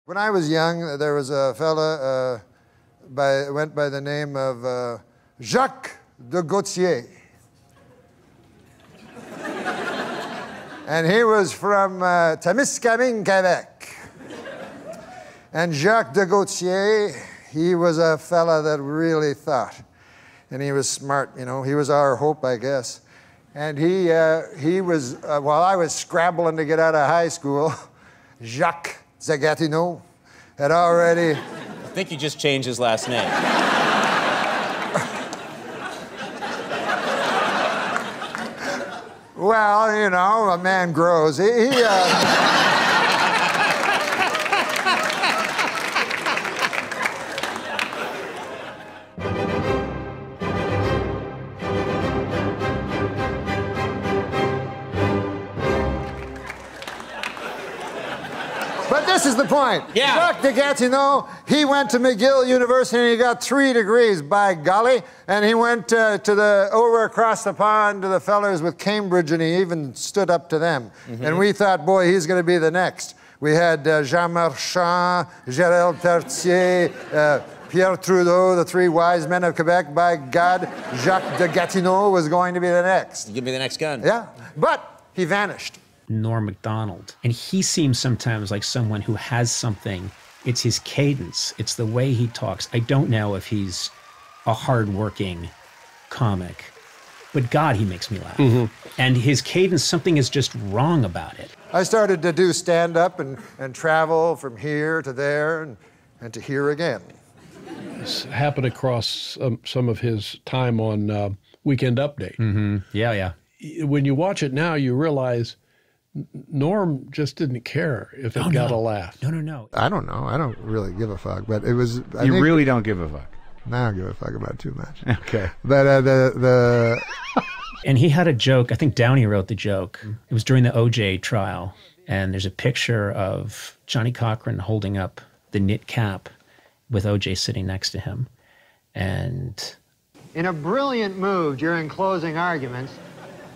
When I was young, there was a fella went by the name of Jacques de Gautier. And he was from Témiscamingue, Quebec. And Jacques de Gautier, he was a fella that really thought. And he was smart, you know. He was our hope, I guess. And he was, while I was scrabbling to get out of high school, Jacques de Gatineau had already... I think you just changed his last name. Well, you know, a man grows. But this is the point. Yeah. Jacques de Gatineau, he went to McGill University and he got 3 degrees, by golly. And he went over across the pond to the fellers with Cambridge and he even stood up to them. Mm-hmm. And we thought, boy, he's going to be the next. We had Jean Marchand, Gérald Tertier, Pierre Trudeau, the 3 wise men of Quebec. By God, Jacques de Gatineau was going to be the next. Give me the next gun. Yeah, but he vanished. Norm Macdonald. And he seems sometimes like someone who has something. It's his cadence. It's the way he talks. I don't know if he's a hardworking comic, but God, he makes me laugh. Mm-hmm. And his cadence, something is just wrong about it. I started to do stand-up and travel from here to there and to here again. This happened across some of his time on Weekend Update. Mm-hmm. Yeah. When you watch it now, you realize Norm just didn't care if it got a laugh. No. I don't know. I don't really give a fuck, but it was... You really don't give a fuck? No, I don't give a fuck about it too much. Okay. But And he had a joke. I think Downey wrote the joke. It was during the O.J. trial, and there's a picture of Johnny Cochran holding up the knit cap with O.J. sitting next to him. And... In a brilliant move during closing arguments,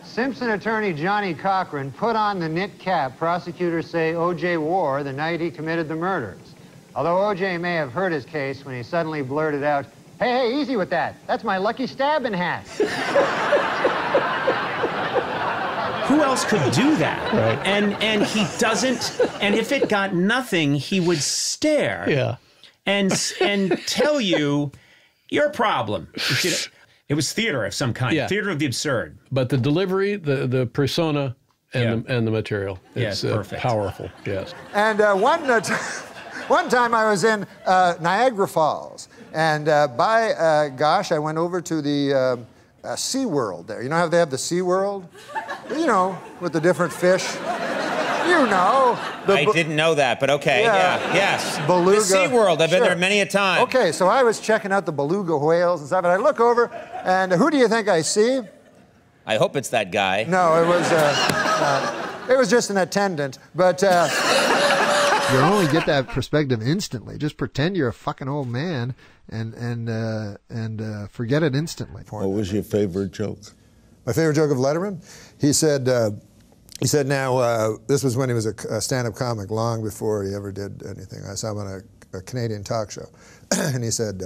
Simpson attorney Johnny Cochran put on the knit cap prosecutors say O.J. wore the night he committed the murders. Although O.J. may have hurt his case when he suddenly blurted out, hey, easy with that. That's my lucky stabbing hat. Who else could do that? Right. And he doesn't, and if it got nothing, he would stare. Yeah. And tell you, your problem. It was theater of some kind, theater of the absurd. But the delivery, the persona, and the material, it's perfect. Powerful, yes. And one time I was in Niagara Falls, and gosh, I went over to the SeaWorld there. You know how they have the SeaWorld? You know, with the different fish. You know. I didn't know that, but okay, yes. Beluga. The SeaWorld, I've been there many a time. Okay, so I was checking out the beluga whales and stuff, and I look over, and who do you think I see? I hope it's that guy. No, it was just an attendant, but... You only get that perspective instantly. Just pretend you're a fucking old man and forget it instantly. What was your favorite joke? My favorite joke of Letterman? He said, now, this was when he was a stand-up comic, long before he ever did anything. I saw him on a Canadian talk show. And he said,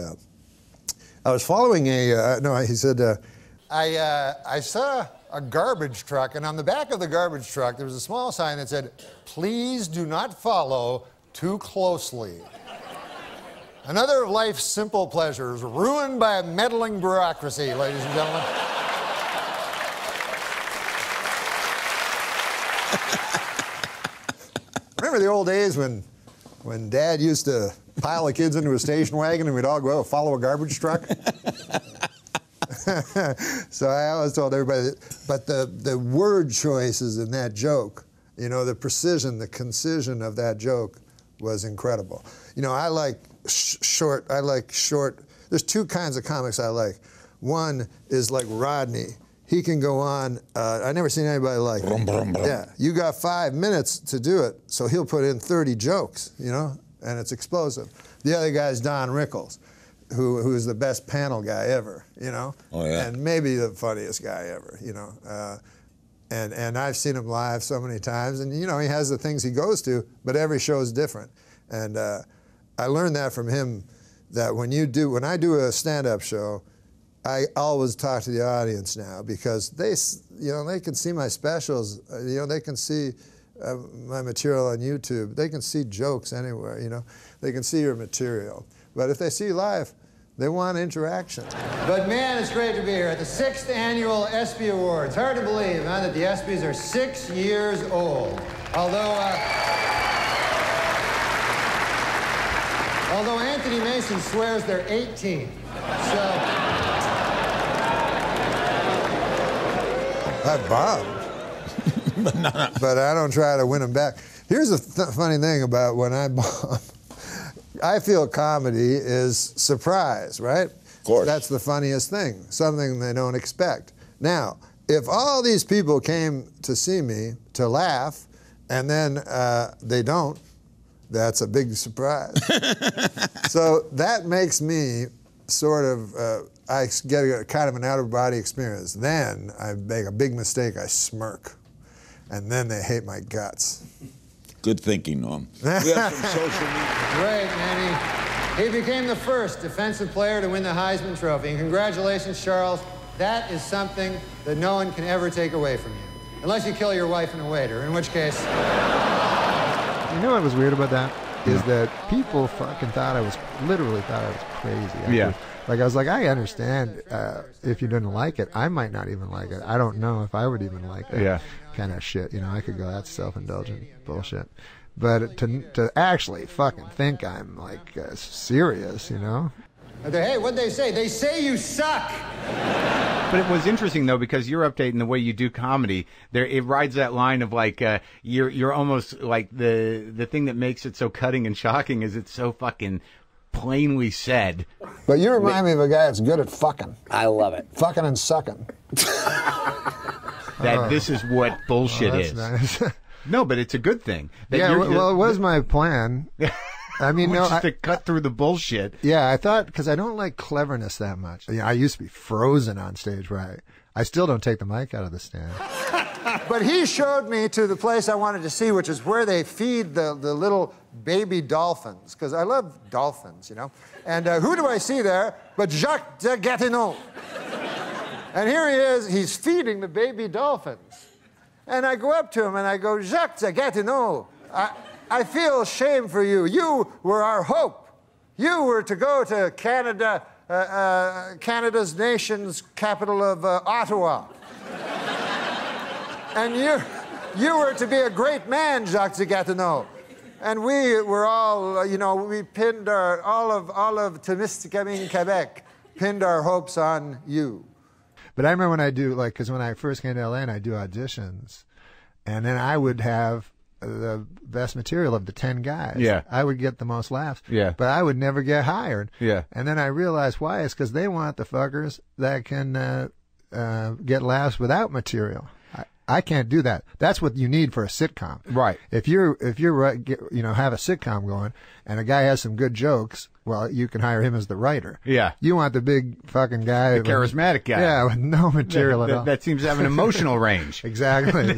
I was following he said, I saw a garbage truck, and on the back of the garbage truck, there was a small sign that said, please do not follow too closely. Another of life's simple pleasures ruined by a meddling bureaucracy, ladies and gentlemen. Remember the old days when Dad used to pile the kids into a station wagon and we'd all go out and follow a garbage truck? So I always told everybody but the word choices in that joke, you know, the precision, the concision of that joke was incredible. You know, I like short, there's 2 kinds of comics I like. One is like Rodney. He can go on, I've never seen anybody like him. Yeah, you got 5 minutes to do it, so he'll put in 30 jokes, you know, and it's explosive. The other guy's Don Rickles, who's the best panel guy ever, you know? Oh, yeah. And maybe the funniest guy ever, you know? And I've seen him live so many times, and, you know, he has the things he goes to, but every show's different. And I learned that from him, that when I do a stand-up show, I always talk to the audience now, because they can see my specials, they can see my material on YouTube, they can see jokes anywhere, they can see your material. But if they see you live, they want interaction. But man, it's great to be here at the 6th annual ESPY Awards. Hard to believe, huh, that the ESPYs are 6 years old. Although Anthony Mason swears they're 18. So I bombed. But I don't try to win them back. Here's the funny thing about when I bomb. I feel comedy is surprise, right? Of course. That's the funniest thing, something they don't expect. Now, if all these people came to see me to laugh, and then they don't, that's a big surprise. So that makes me sort of, I get a kind of an out-of-body experience. Then I make a big mistake, I smirk. And then they hate my guts. Good thinking, Norm. We have some social media. great, Manny. He became the first defensive player to win the Heisman Trophy. And congratulations, Charles. That is something that no one can ever take away from you. Unless you kill your wife and a waiter, in which case... You know what was weird about that? Is that people fucking literally thought I was crazy. I was like, I understand if you didn't like it. I might not even like it. I don't know if I would even like that. Yeah. Kind of shit, I could go, that's self-indulgent bullshit. But to actually fucking think I'm like serious, Hey, what'd they say? They say you suck! But it was interesting though, because you're updating the way you do comedy. It rides that line of like you're almost like the thing that makes it so cutting and shocking is it's so fucking plainly said. But you remind me of a guy that's good at fucking. I love it. Fucking and sucking. That this is what bullshit is. Nice. No, but it's a good thing. Well, it was my plan. I mean, to cut through the bullshit. Yeah, I thought, because I don't like cleverness that much. I used to be frozen on stage, right? I still don't take the mic out of the stand. But he showed me to the place I wanted to see, which is where they feed the little baby dolphins, because I love dolphins, And who do I see there but Jacques de Gatineau? And here he is, he's feeding the baby dolphins. And I go up to him and I go, Jacques de Gatineau, I feel shame for you. You were our hope. You were to go to Canada, Canada's nation's capital of Ottawa. And you were to be a great man, Jacques de Gatineau. And we were all, we pinned all of Témiscamingue, Quebec, pinned our hopes on you. But I remember when I do, because when I first came to LA and I do auditions, and then I would have the best material of the 10 guys. Yeah. I would get the most laughs. Yeah. But I would never get hired. Yeah. And then I realized why. It's because they want the fuckers that can get laughs without material. I can't do that. That's what you need for a sitcom. Right. If you're have a sitcom going and a guy has some good jokes, well, you can hire him as the writer. Yeah. You want the big fucking guy. The charismatic guy. Yeah, with no material at all. That seems to have an emotional range. Exactly.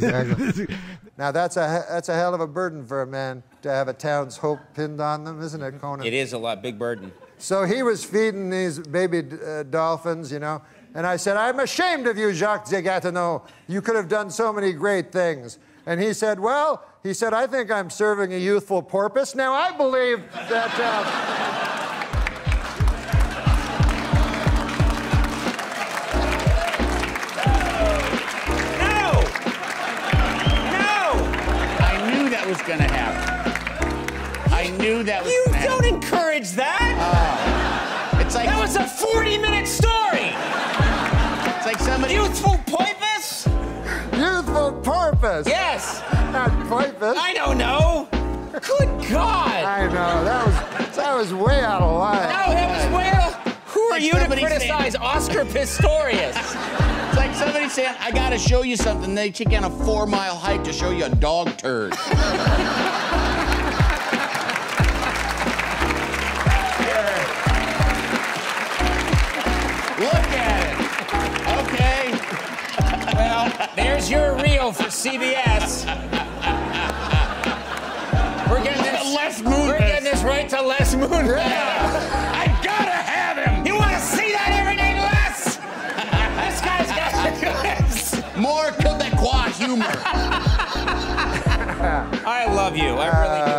Now that's a hell of a burden for a man to have a town's hope pinned on them, isn't it, Conan? It is a big burden. So he was feeding these baby dolphins, and I said, I'm ashamed of you, Jacques de Gatineau. You could have done so many great things. And he said, I think I'm serving a youthful porpoise. Now, I believe that... No! I knew that was going to happen. I knew that was going to happen. You don't encourage that! It's like... That was a 40-minute story! It's like somebody... Youthful porpoise? Youthful porpoise? Yes! Not porpoise. I don't know! Good God! I know, that was way out of line. No, that was way out. Who are you to criticize Oscar Pistorius? It's like somebody saying, I got to show you something. They take on a 4-mile hike to show you a dog turd. Look at it. Okay. Well, there's your reel for CBS. We're getting Les Moon. I gotta have him. You want to see that every day, Les? This guy's got more Quebecois humor. I love you. I really do.